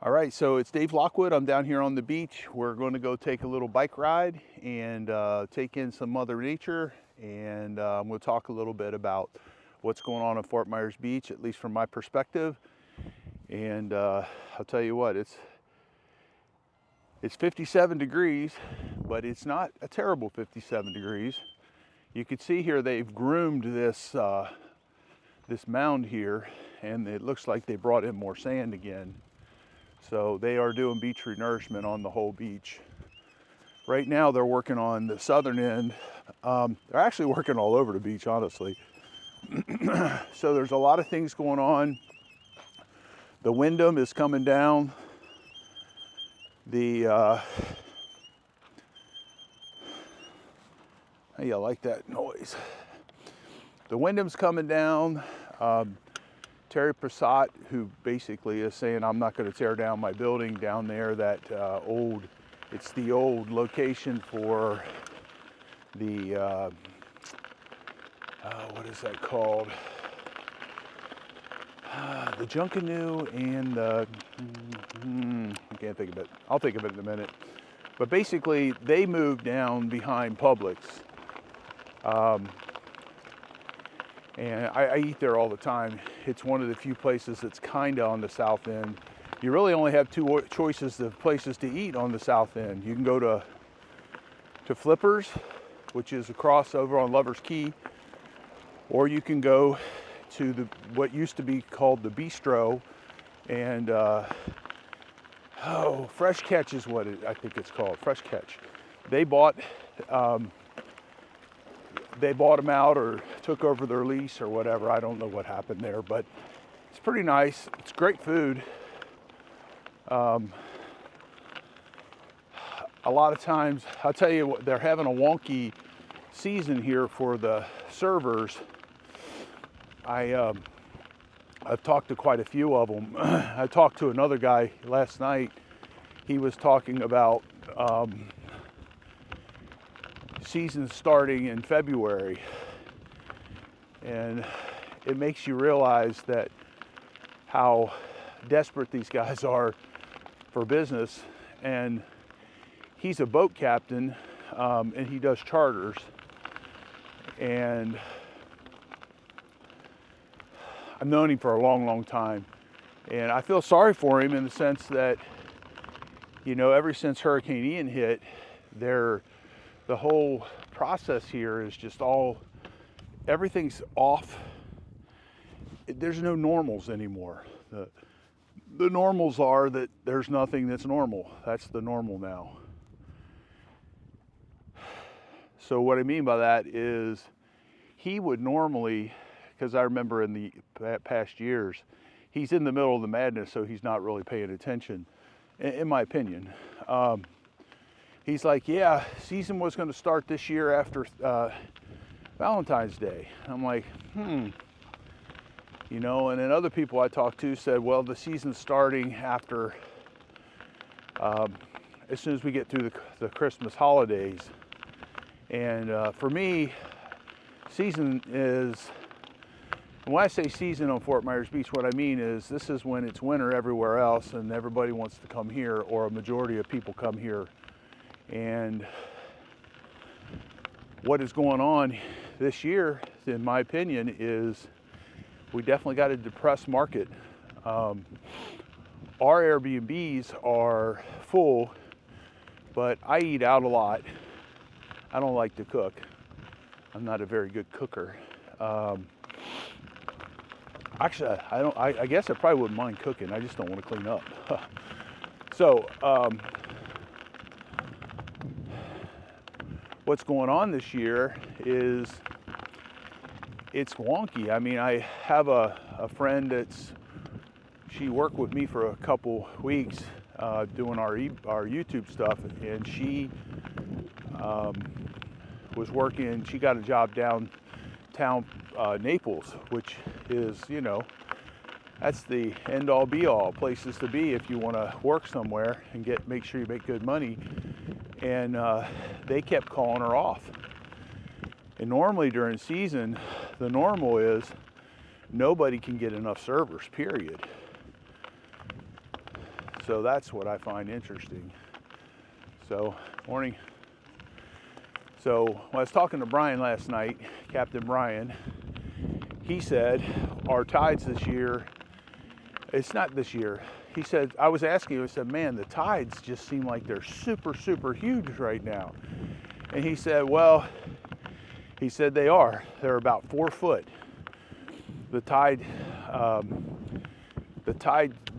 All right, so it's Dave Lockwood. I'm down here on the beach. We're going to go take a little bike ride and take in some Mother Nature, and we'll talk a little bit about what's going on in Fort Myers Beach, at least from my perspective. And I'll tell you what, it's 57 degrees, but it's not a terrible 57 degrees. You can see here they've groomed this this mound here, and it looks like they brought in more sand again. So they are doing beach renourishment on the whole beach. Right now they're working on the southern end. They're actually working all over the beach, honestly. So there's a lot of things going on. The Wyndham is coming down. How you like that noise? The Wyndham's coming down. Terry Prasad, who basically is saying, I'm not going to tear down my building down there, it's the old location for the, what is that called? The Junkanoo and I can't think of it. I'll think of it in a minute. But basically, they moved down behind Publix. And I eat there all the time. It's one of the few places that's kind of on the south end. You really only have two choices of places to eat on the south end. You can go to Flippers, which is across over on Lover's Key, or you can go to what used to be called the Bistro, and Fresh Catch is what I think it's called. Fresh Catch. They bought them out or took over their lease or whatever. I don't know what happened there, but it's pretty nice. It's great food. A lot of times, I'll tell you what, they're having a wonky season here for the servers. I've talked to quite a few of them. I talked to another guy last night. He was talking about season starting in February, and it makes you realize that how desperate these guys are for business. And he's a boat captain, and he does charters, and I've known him for a long time, and I feel sorry for him in the sense that, you know, ever since Hurricane Ian hit, the whole process here is just everything's off. There's no normals anymore. The normals are that there's nothing that's normal. That's the normal now. So what I mean by that is he would normally, because I remember in the past years, he's in the middle of the madness, so he's not really paying attention, in my opinion. He's like, yeah, season was going to start this year after Valentine's Day. I'm like, you know, and then other people I talked to said, well, the season's starting after, as soon as we get through the Christmas holidays. And for me, season is, when I say season on Fort Myers Beach, what I mean is this is when it's winter everywhere else and everybody wants to come here, or a majority of people come here. And what is going on this year, in my opinion, is we definitely got a depressed market. Our Airbnbs are full, but I eat out a lot. I don't like to cook. I'm not a very good cooker. Actually, I guess I probably wouldn't mind cooking. I just don't want to clean up. So, what's going on this year is it's wonky. I mean, I have a friend she worked with me for a couple weeks doing our YouTube stuff, and she was working. She got a job downtown Naples, which is, you know, that's the end-all be-all places to be if you want to work somewhere and make sure you make good money. And they kept calling her off. And normally during season, the normal is nobody can get enough servers, period. So that's what I find interesting. So, morning. So when I was talking to Brian last night, Captain Brian, he said our tides this year, it's not this year. He said, I was asking him, I said, man, the tides just seem like they're super, super huge right now. And he said, well, he said they are. They're about 4 foot. The tide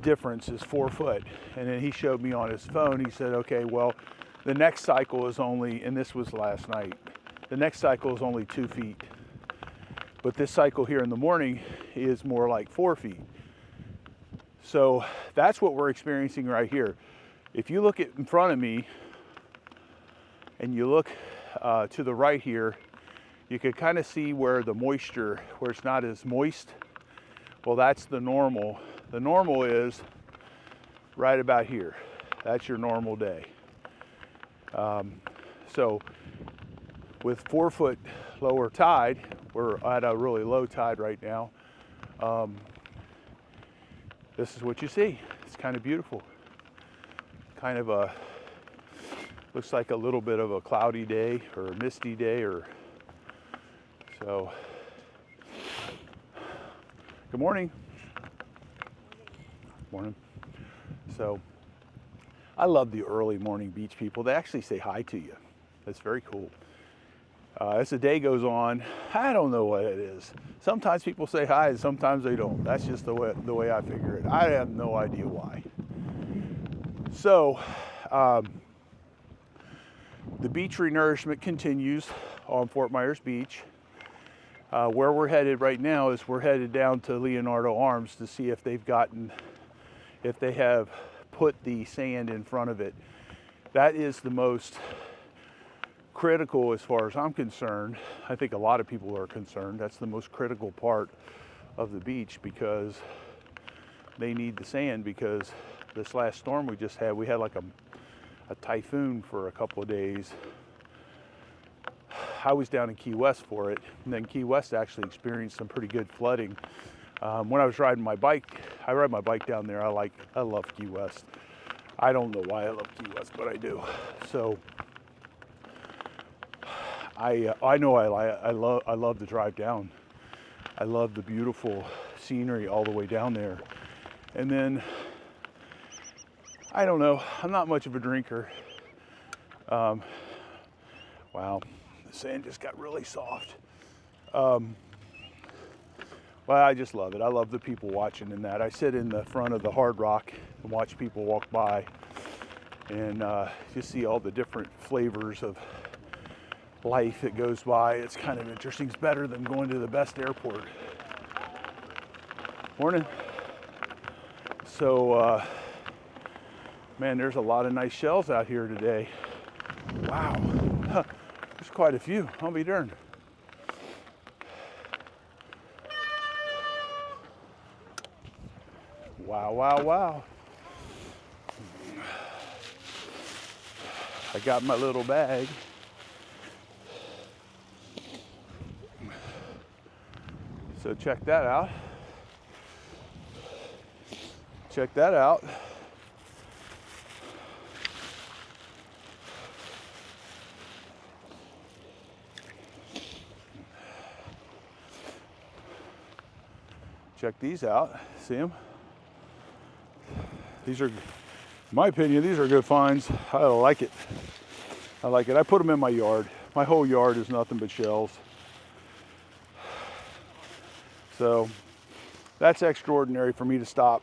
difference is 4 foot. And then he showed me on his phone, he said, okay, well, the next cycle is only, and this was last night, the next cycle is only 2 feet. But this cycle here in the morning is more like 4 feet. So that's what we're experiencing right here. If you look at in front of me and you look to the right here, you can kind of see where the moisture, where it's not as moist. Well, that's the normal. The normal is right about here. That's your normal day. So with 4 foot lower tide, we're at a really low tide right now. This is what you see. It's kind of beautiful. Kind of a, looks like a little bit of a cloudy day or a misty day, or so. Good morning. Morning. So I love the early morning beach people. They actually say hi to you. That's very cool. As the day goes on, I don't know what it is. Sometimes people say hi and sometimes they don't. That's just the way I figure it. I have no idea why. So the beach renourishment continues on Fort Myers Beach. Where we're headed right now is we're headed down to Leonardo Arms to see if they have put the sand in front of it. That is the most critical as far as I'm concerned. I think a lot of people are concerned. That's the most critical part of the beach, because they need the sand, because this last storm we just had, we had like a typhoon for a couple of days. I was down in Key West for it, and then Key West actually experienced some pretty good flooding. When I was riding my bike, I ride my bike down there. I love Key West. I don't know why I love Key West, but I do. So I know I love the drive down. I love the beautiful scenery all the way down there. And then I don't know. I'm not much of a drinker. Wow, the sand just got really soft. Well, I just love it. I love the people watching in that. I sit in the front of the Hard Rock and watch people walk by, and just see all the different flavors of life that goes by. It's kind of interesting. It's better than going to the best airport. Morning. So, man, there's a lot of nice shells out here today. Wow, there's quite a few. I'll be darned. Wow, wow, wow. I got my little bag. So check that out. Check that out. Check these out. See them? These are, in my opinion, these are good finds. I like it. I like it. I put them in my yard. My whole yard is nothing but shells. So that's extraordinary for me to stop.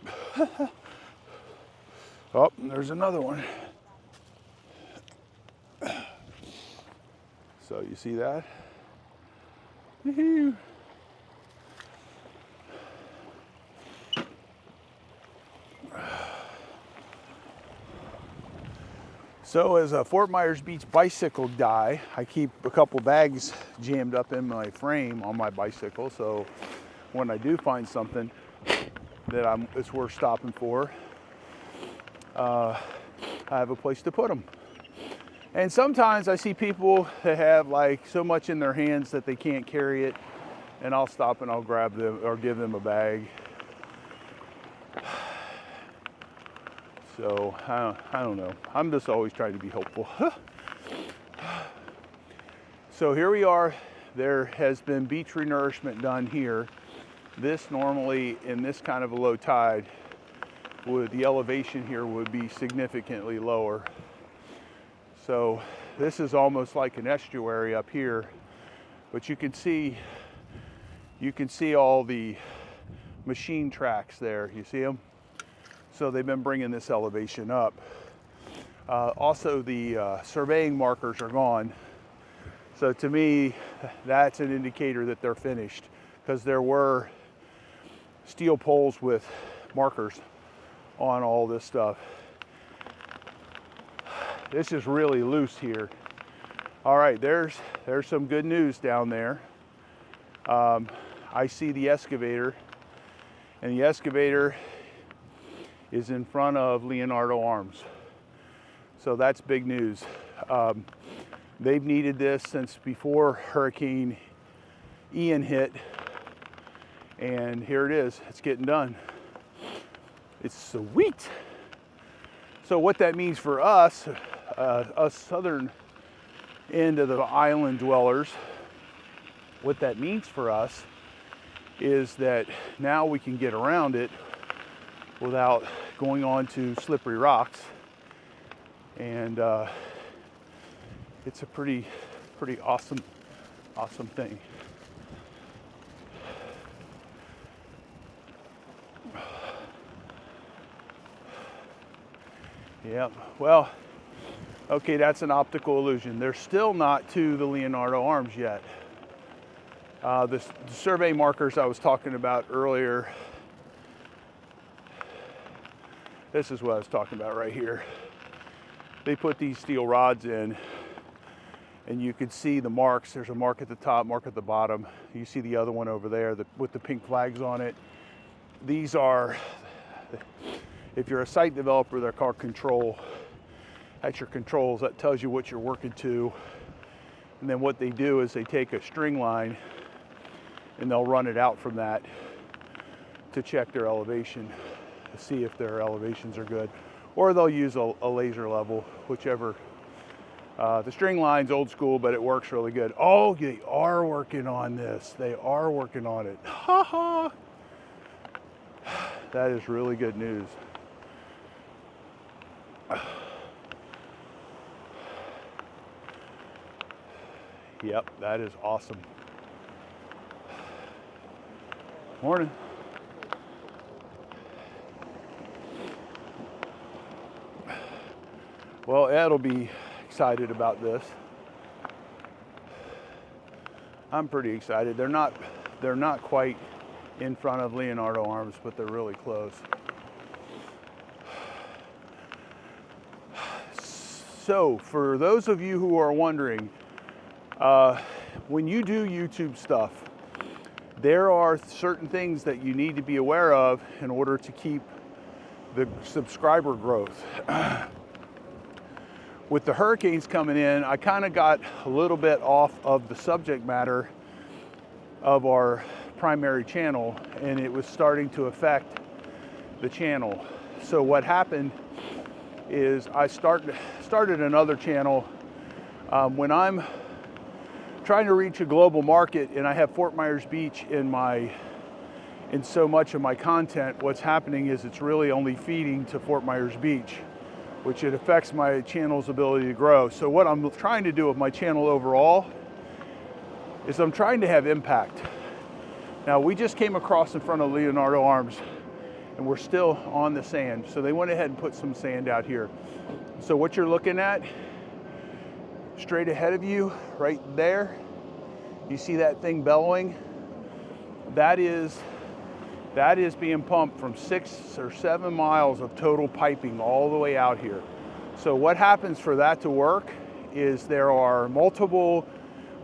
Oh, there's another one. So you see that? Woo-hoo. So as a Fort Myers Beach bicycle guy, I keep a couple bags jammed up in my frame on my bicycle. So when I do find something that it's worth stopping for, I have a place to put them. And sometimes I see people that have like so much in their hands that they can't carry it, and I'll stop and I'll grab them or give them a bag. So I don't know. I'm just always trying to be hopeful. So here we are. There has been beach renourishment done here. This normally, in this kind of a low tide, the elevation here would be significantly lower. So this is almost like an estuary up here, but you can see all the machine tracks there. You see them? So they've been bringing this elevation up. Also, the surveying markers are gone. So to me, that's an indicator that they're finished, because there were steel poles with markers on all this stuff. This is really loose here. All right, there's some good news down there. I see the excavator, and the excavator is in front of Leonardo Arms. So that's big news. They've needed this since before Hurricane Ian hit, and here it is. It's getting done. It's sweet. So what that means for us, us southern end of the island dwellers, what that means for us is that now we can get around it without going onto slippery rocks, and it's a pretty awesome thing. Yeah, well, okay, that's an optical illusion. They're still not to the Leonardo Arms yet. The survey markers I was talking about earlier, this is what I was talking about right here. They put these steel rods in, and you can see the marks. There's a mark at the top, mark at the bottom. You see the other one over there with the pink flags on it. These are, if you're a site developer, they're called control. That's your controls. That tells you what you're working to. And then what they do is they take a string line and they'll run it out from that to check their elevation, to see if their elevations are good. Or they'll use a laser level, whichever. The string line's old school, but it works really good. Oh, they are working on this. They are working on it. Ha ha. That is really good news. Yep, that is awesome. Morning. Well, Ed'll be excited about this. I'm pretty excited. They're not quite in front of Leonardo Arms, but they're really close. So for those of you who are wondering, when you do YouTube stuff, there are certain things that you need to be aware of in order to keep the subscriber growth. With the hurricanes coming in, I kind of got a little bit off of the subject matter of our primary channel, and it was starting to affect the channel. So what happened is I started another channel. When I'm trying to reach a global market and I have Fort Myers Beach in so much of my content, what's happening is it's really only feeding to Fort Myers Beach, which it affects my channel's ability to grow. So what I'm trying to do with my channel overall is I'm trying to have impact. Now, we just came across in front of Leonardo Arms and we're still on the sand. So they went ahead and put some sand out here. So what you're looking at straight ahead of you right there, you see that thing bellowing? That is being pumped from 6 or 7 miles of total piping all the way out here. So what happens for that to work is there are multiple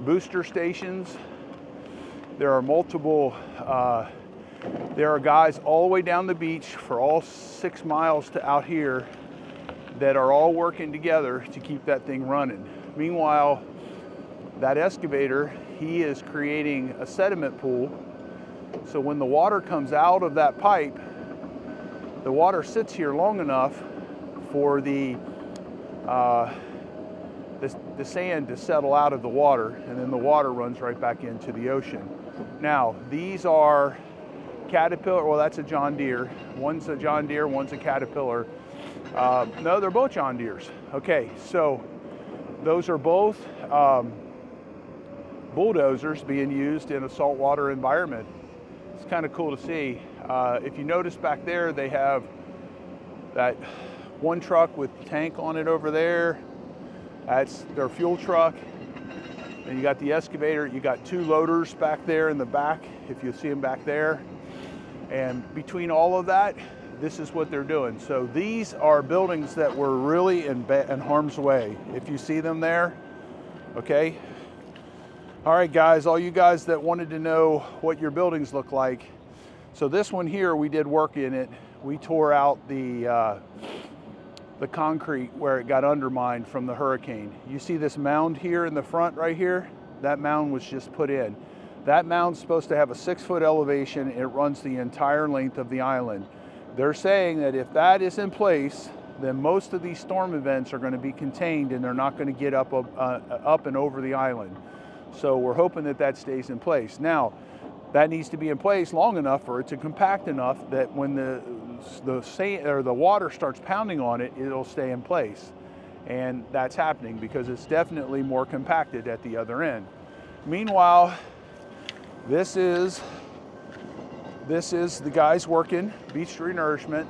booster stations. There are guys all the way down the beach for all 6 miles to out here that are all working together to keep that thing running. Meanwhile, that excavator, he is creating a sediment pool. So when the water comes out of that pipe, the water sits here long enough for the sand to settle out of the water, and then the water runs right back into the ocean. Now, these are Caterpillar. Well, that's a John Deere. One's a John Deere, one's a Caterpillar. No, they're both John Deeres. Okay, so those are both bulldozers being used in a saltwater environment. It's kind of cool to see. If you notice back there, they have that one truck with the tank on it over there. That's their fuel truck. And you got the excavator. You got two loaders back there in the back, if you see them back there. And between all of that, this is what they're doing. So these are buildings that were really in harm's way. If you see them there, okay. All right, guys, all you guys that wanted to know what your buildings look like. So this one here, we did work in it. We tore out the concrete where it got undermined from the hurricane. You see this mound here in the front right here? That mound was just put in. That mound's supposed to have a 6-foot elevation. It runs the entire length of the island. They're saying that if that is in place, then most of these storm events are going to be contained and they're not going to get up and over the island. So we're hoping that that stays in place. Now, that needs to be in place long enough for it to compact enough that when the sand or the water starts pounding on it, it'll stay in place. And that's happening because it's definitely more compacted at the other end. Meanwhile, this is the guys working Beach Renourishment.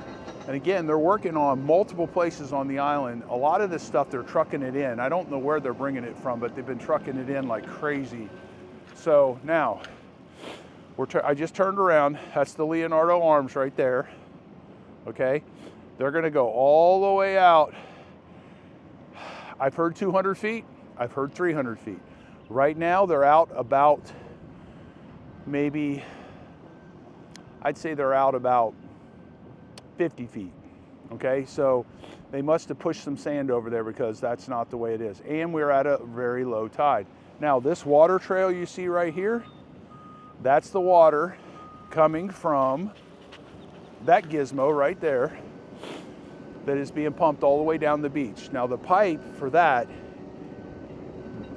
And again, they're working on multiple places on the island. A lot of this stuff, they're trucking it in. I don't know where they're bringing it from, but they've been trucking it in like crazy. So now, I just turned around. That's the Leonardo Arms right there. Okay, they're gonna go all the way out. I've heard 200 feet, I've heard 300 feet. Right now, they're out about maybe, I'd say they're out about 50 feet, okay? So they must have pushed some sand over there because that's not the way it is. And we're at a very low tide. Now, this water trail you see right here, that's the water coming from that gizmo right there that is being pumped all the way down the beach. Now, the pipe for that,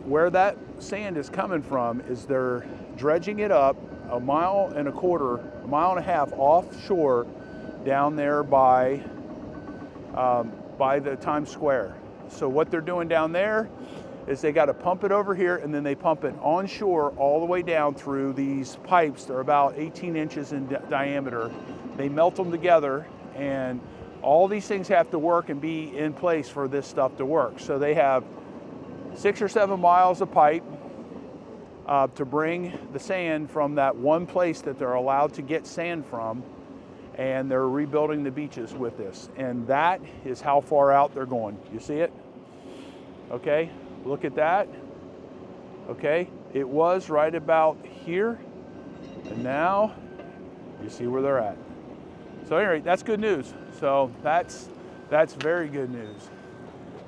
where that sand is coming from, is they're dredging it up a mile and a half offshore down there by the Times Square. So what they're doing down there is they got to pump it over here, and then they pump it onshore all the way down through these pipes. They're about 18 inches in diameter. They melt them together, and all these things have to work and be in place for this stuff to work. So they have 6 or 7 miles of pipe to bring the sand from that one place that they're allowed to get sand from, and they're rebuilding the beaches with this. And that is how far out they're going. You see it? Okay, look at that. Okay, it was right about here, and now you see where they're at. So anyway, that's good news. So that's very good news.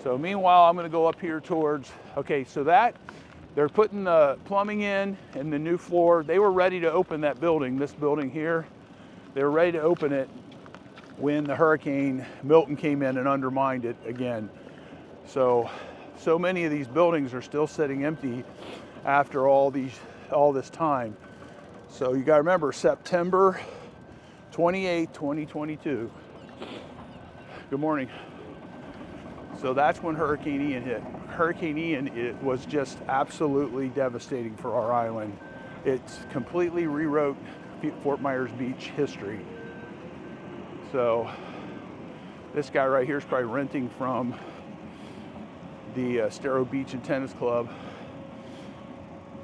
So meanwhile, I'm gonna go up here towards, okay, so that, they're putting the plumbing in and the new floor. They were ready to open that building, this building here. They were ready to open it when the Hurricane Milton came in and undermined it again. So many of these buildings are still sitting empty after all this time. So you gotta remember, September 28, 2022. Good morning. So that's when Hurricane Ian hit. Hurricane Ian, it was just absolutely devastating for our island. It's completely rewrote Fort Myers Beach history. So this guy right here is probably renting from the Stero Beach and Tennis Club,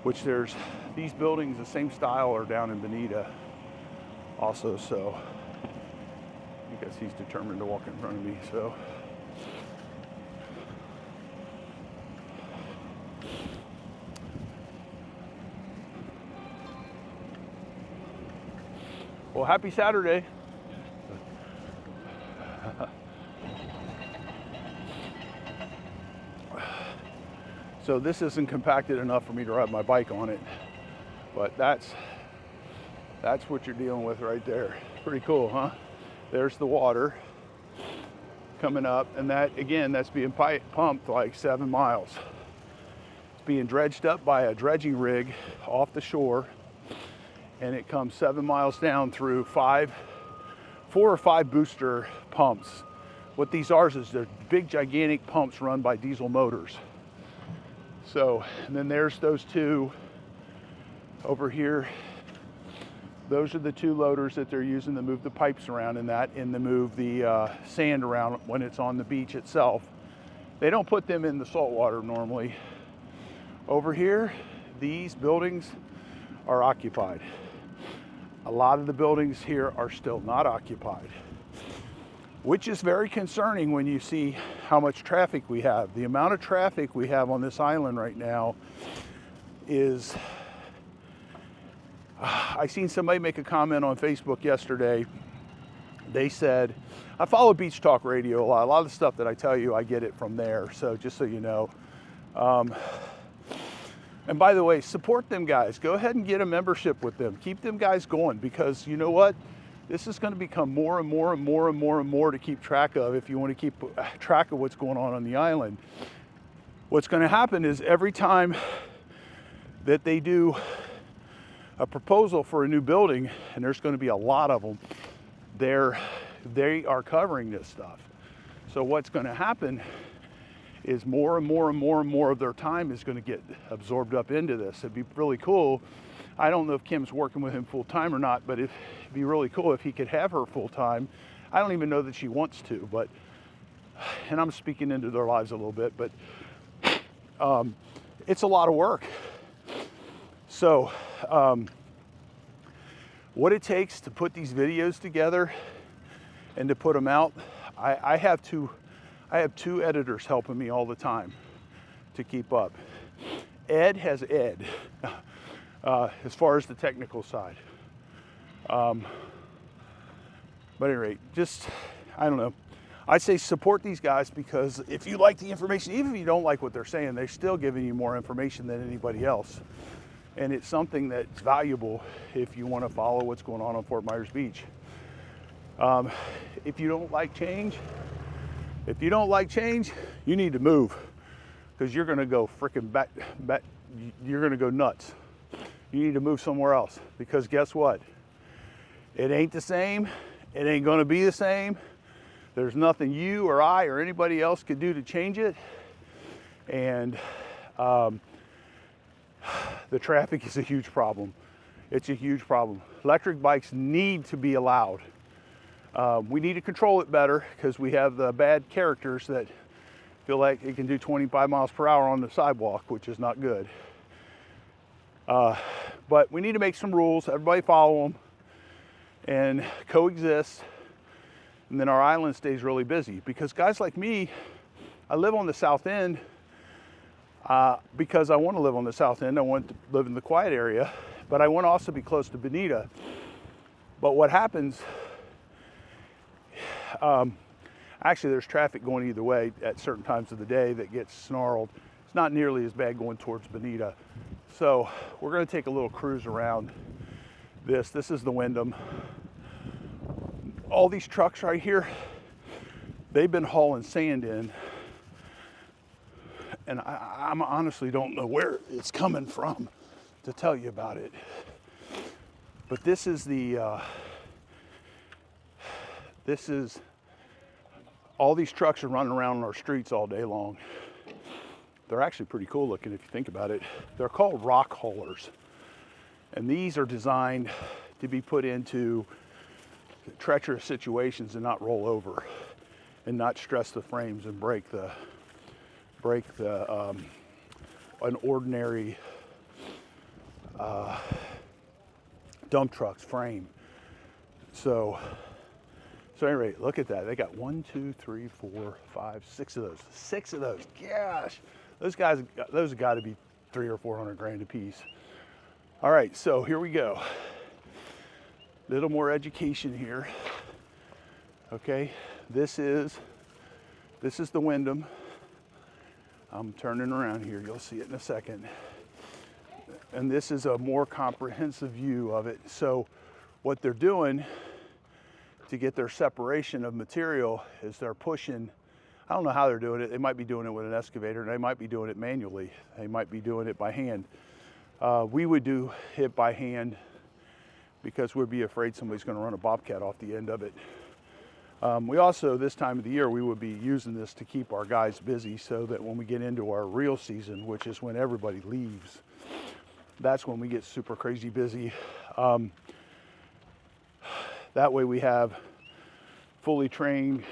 which there's these buildings, the same style, are down in Bonita also. So I guess he's determined to walk in front of me. So well, happy Saturday. So this isn't compacted enough for me to ride my bike on it, but that's what you're dealing with right there. Pretty cool, huh? There's the water. coming up, and that, again, that's being pumped like 7 miles. It's being dredged up by a dredging rig off the shore, and it comes 7 miles down through 4 or 5 booster pumps. What these are is they're big, gigantic pumps run by diesel motors. So, and then there's those two over here. Those are the 2 loaders that they're using to move the pipes around and to move the sand around when it's on the beach itself. They don't put them in the salt water normally. Over here, these buildings are occupied. A lot of the buildings here are still not occupied, which is very concerning when you see how much traffic we have. The amount of traffic we have on this island right now is, I seen somebody make a comment on Facebook yesterday. They said, I follow Beach Talk Radio a lot. A lot of the stuff that I tell you, I get it from there. So just so you know. And by the way, support them guys. Go ahead and get a membership with them. Keep them guys going, because you know what? This is going to become more and more and more and more and more to keep track of if you want to keep track of what's going on the island. What's going to happen is every time that they do a proposal for a new building, and there's going to be a lot of them, they are covering this stuff. So what's going to happen is more and more and more and more of their time is going to get absorbed up into this. It'd be really cool. I don't know if Kim's working with him full time or not, but it'd be really cool if he could have her full time. I don't even know that she wants to, but, and I'm speaking into their lives a little bit, but it's a lot of work. So what it takes to put these videos together and to put them out, I have two editors helping me all the time to keep up. Ed has Ed as far as the technical side. But at any rate, just, I don't know. I say support these guys, because if you like the information, even if you don't like what they're saying, they're still giving you more information than anybody else. And it's something that's valuable if you want to follow what's going on Fort Myers Beach. If you don't like change, you need to move, because you're going to go freaking you're going to go nuts. You need to move somewhere else, because guess what? It ain't the same. It ain't going to be the same. There's nothing you or I or anybody else could do to change it. And the traffic is a huge problem. It's a huge problem. Electric bikes need to be allowed. We need to control it better, because we have the bad characters that feel like it can do 25 miles per hour on the sidewalk, which is not good. But we need to make some rules. Everybody follow them and coexist. And then our island stays really busy, because guys like me, I live on the south end because I want to live on the south end. I want to live in the quiet area, but I want to also be close to Bonita. But what happens, actually there's traffic going either way at certain times of the day that gets snarled. It's not nearly as bad going towards Bonita. So we're going to take a little cruise around this. This is the Wyndham. All these trucks right here, they've been hauling sand in, and I honestly don't know where it's coming from to tell you about it. But this is all these trucks are running around on our streets all day long. They're actually pretty cool looking if you think about it. They're called rock haulers, and these are designed to be put into treacherous situations and not roll over and not stress the frames and break an ordinary dump truck's frame. So anyway, look at that. They got 1, 2, 3, 4, 5, 6 of those. 6 of those. Gosh, those have got to be $300 or $400 grand a piece. All right, so here we go. Little more education here. Okay, this is the Wyndham. I'm turning around here. You'll see it in a second. And this is a more comprehensive view of it. So what they're doing to get their separation of material is they're pushing. I don't know how they're doing it. They might be doing it with an excavator. They might be doing it manually. They might be doing it by hand. We would do it by hand because we'd be afraid somebody's going to run a bobcat off the end of it. We also, this time of the year, we would be using this to keep our guys busy so that when we get into our real season, which is when everybody leaves, that's when we get super crazy busy. That way we have fully trained,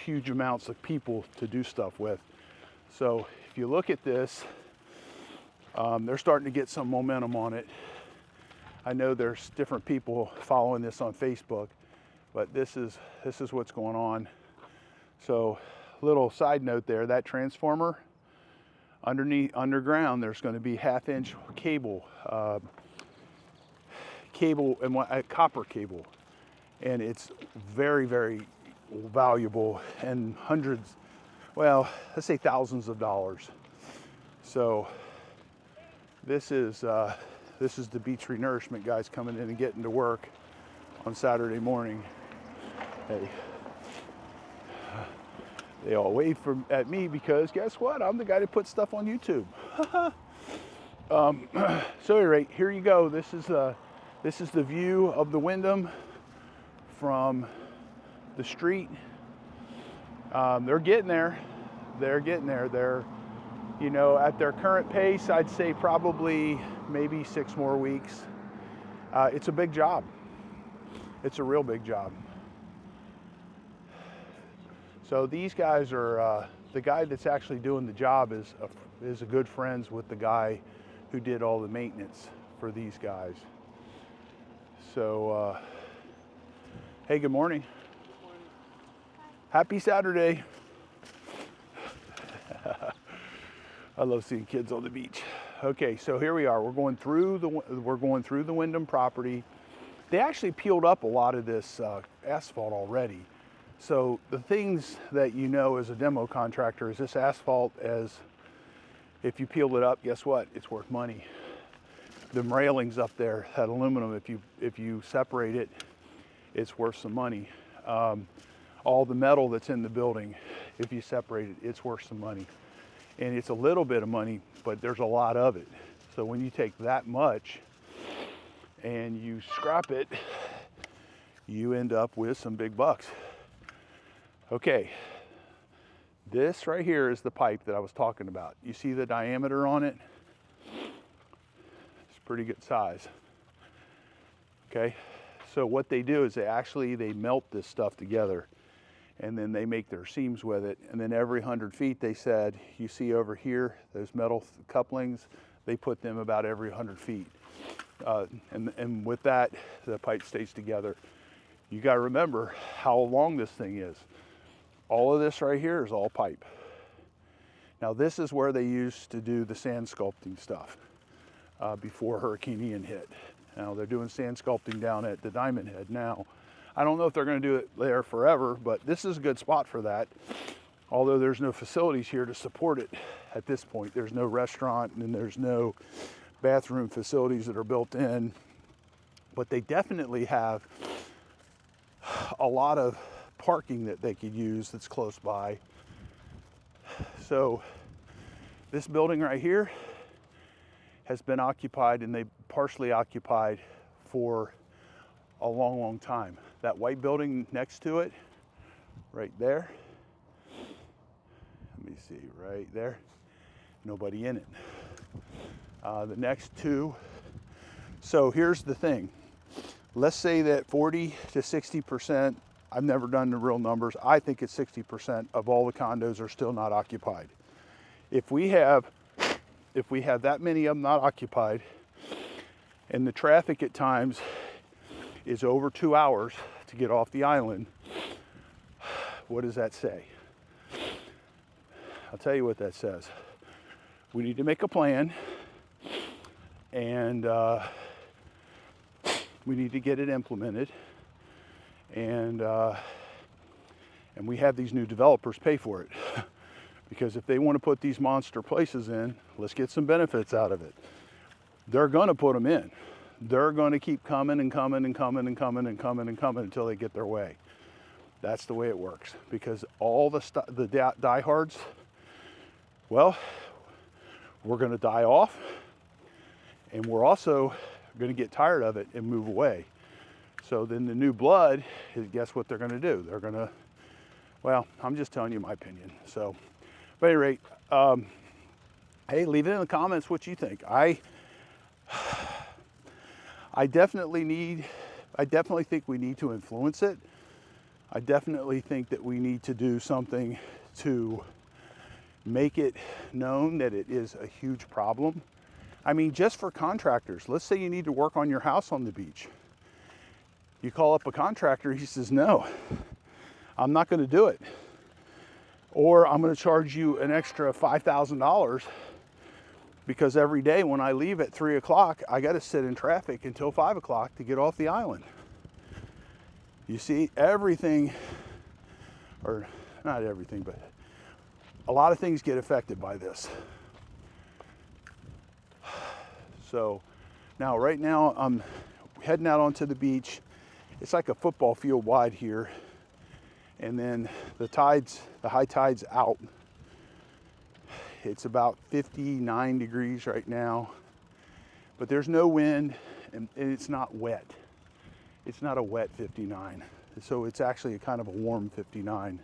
huge amounts of people to do stuff with. So if you look at this, they're starting to get some momentum on it. I know there's different people following this on Facebook, but this is what's going on. So little side note there, that transformer underground, there's going to be 1/2 inch cable and copper cable, and it's very, very valuable, and hundreds, well, let's say thousands of dollars. So this is the beach renourishment guys coming in and getting to work on Saturday morning. Hey, they all wave at me because guess what? I'm the guy that puts stuff on YouTube. So at any rate, here you go. This is the view of the Wyndham from the street. They're getting there. They're getting there. They're, you know, at their current pace, I'd say probably maybe 6 more weeks. It's a big job. It's a real big job. So these guys are, the guy that's actually doing the job is a good friends with the guy who did all the maintenance for these guys. So, hey, good morning. Good morning. Happy Saturday. I love seeing kids on the beach. Okay, so here we are. We're going through the Wyndham property. They actually peeled up a lot of this asphalt already. So the things that you know as a demo contractor is this asphalt, as if you peel it up, guess what? It's worth money. The railings up there, that aluminum, if you separate it, it's worth some money. All the metal that's in the building, if you separate it, it's worth some money. And it's a little bit of money, but there's a lot of it. So when you take that much and you scrap it, you end up with some big bucks. Okay, this right here is the pipe that I was talking about. You see the diameter on it? It's pretty good size. Okay, so what they do is they melt this stuff together, and then they make their seams with it. And then every 100 feet, they said, you see over here, those metal couplings, they put them about every 100 feet. And with that, the pipe stays together. You got to remember how long this thing is. All of this right here is all pipe. Now this is where they used to do the sand sculpting stuff before Hurricane Ian hit. Now they're doing sand sculpting down at the Diamond Head now. I don't know if they're going to do it there forever, but this is a good spot for that. Although there's no facilities here to support it at this point. There's no restaurant and there's no bathroom facilities that are built in. But they definitely have a lot of parking that they could use that's close by. So this building right here has been occupied, and they partially occupied for a long, long time. That white building next to it, right there, let me see, right there, nobody in it. The next two, so here's the thing. Let's say that 40 to 60%, I've never done the real numbers, I think it's 60% of all the condos are still not occupied. If we have that many of them not occupied, and the traffic at times is over 2 hours to get off the island, what does that say? I'll tell you what that says. We need to make a plan, and we need to get it implemented, and we have these new developers pay for it. Because if they want to put these monster places in, let's get some benefits out of it. They're going to put them in. They're going to keep coming and coming and coming and coming and coming and coming until they get their way. That's the way it works, because all the diehards, well, we're going to die off, and we're also going to get tired of it and move away. So then the new blood, guess what they're going to do? They're going to, well, I'm just telling you my opinion. So, but at any rate, hey, leave it in the comments what you think. I definitely think we need to influence it. I definitely think that we need to do something to make it known that it is a huge problem. I mean, just for contractors, let's say you need to work on your house on the beach. You call up a contractor, he says, no, I'm not going to do it. Or I'm going to charge you an extra $5,000 because every day when I leave at 3 o'clock, I got to sit in traffic until 5 o'clock to get off the island. You see, everything, or not everything, but a lot of things get affected by this. So now, right now, I'm heading out onto the beach. It's like a football field wide here. And then the high tide's out. It's about 59 degrees right now, but there's no wind and it's not wet. It's not a wet 59. So it's actually a kind of a warm 59.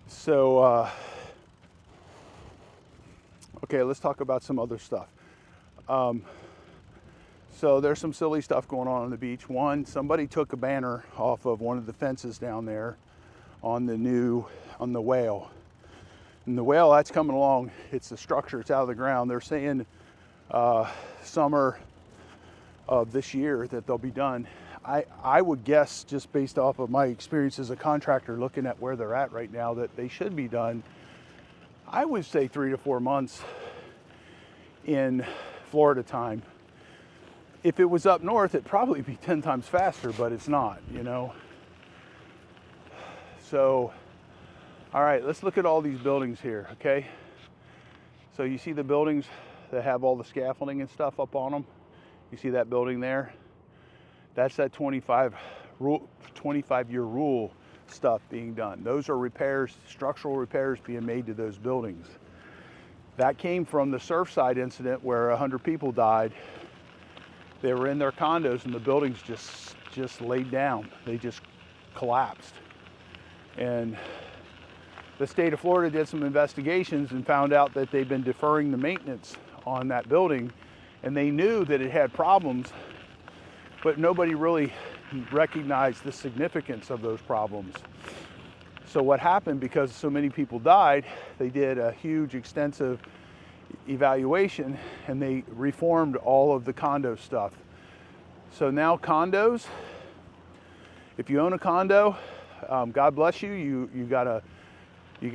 So, okay, let's talk about some other stuff. So there's some silly stuff going on the beach. One, somebody took a banner off of one of the fences down there on the whale. And the whale, that's coming along. It's the structure, it's out of the ground. They're saying summer of this year that they'll be done. I would guess, just based off of my experience as a contractor looking at where they're at right now, that they should be done, I would say 3 to 4 months in Florida time. If it was up north, it'd probably be 10 times faster, but it's not, you know. So, all right, let's look at all these buildings here, okay? So you see the buildings that have all the scaffolding and stuff up on them? You see that building there? That's that 25-year rule stuff being done. Those are repairs, structural repairs being made to those buildings. That came from the Surfside incident where 100 people died. They were in their condos and the buildings just laid down. They just collapsed. And the state of Florida did some investigations and found out that they've been deferring the maintenance on that building, and they knew that it had problems, but nobody really recognized the significance of those problems. So what happened, because so many people died, they did a huge, extensive evaluation and they reformed all of the condo stuff. So now condos, if you own a condo, God bless you, you got a